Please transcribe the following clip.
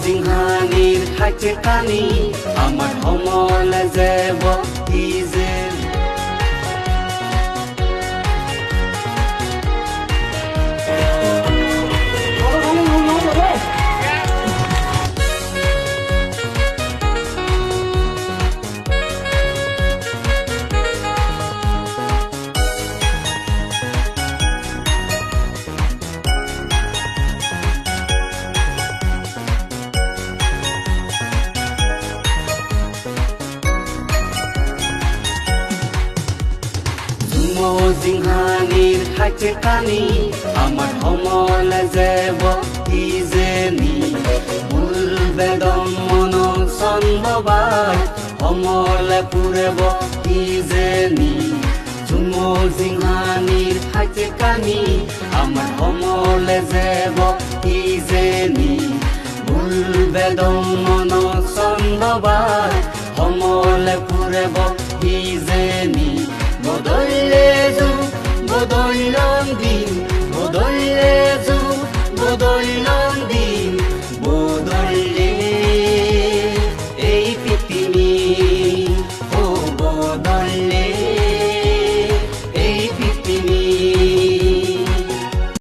জিংহানিৰ খাইছে কানি আমাৰ সমলে যাব কি যে জিংহানিৰ খাইছে কানি আমাৰ সমলে যাব কি যেনি মূল বেদম মনক চন্দবাই সমলে পুৰেব কি যেনি জিংহানিৰ খাইছে কানি আমাৰ সমলে যাব কি যেনি মূল বেদম মনক চন্দবাই সমলে পুৰেব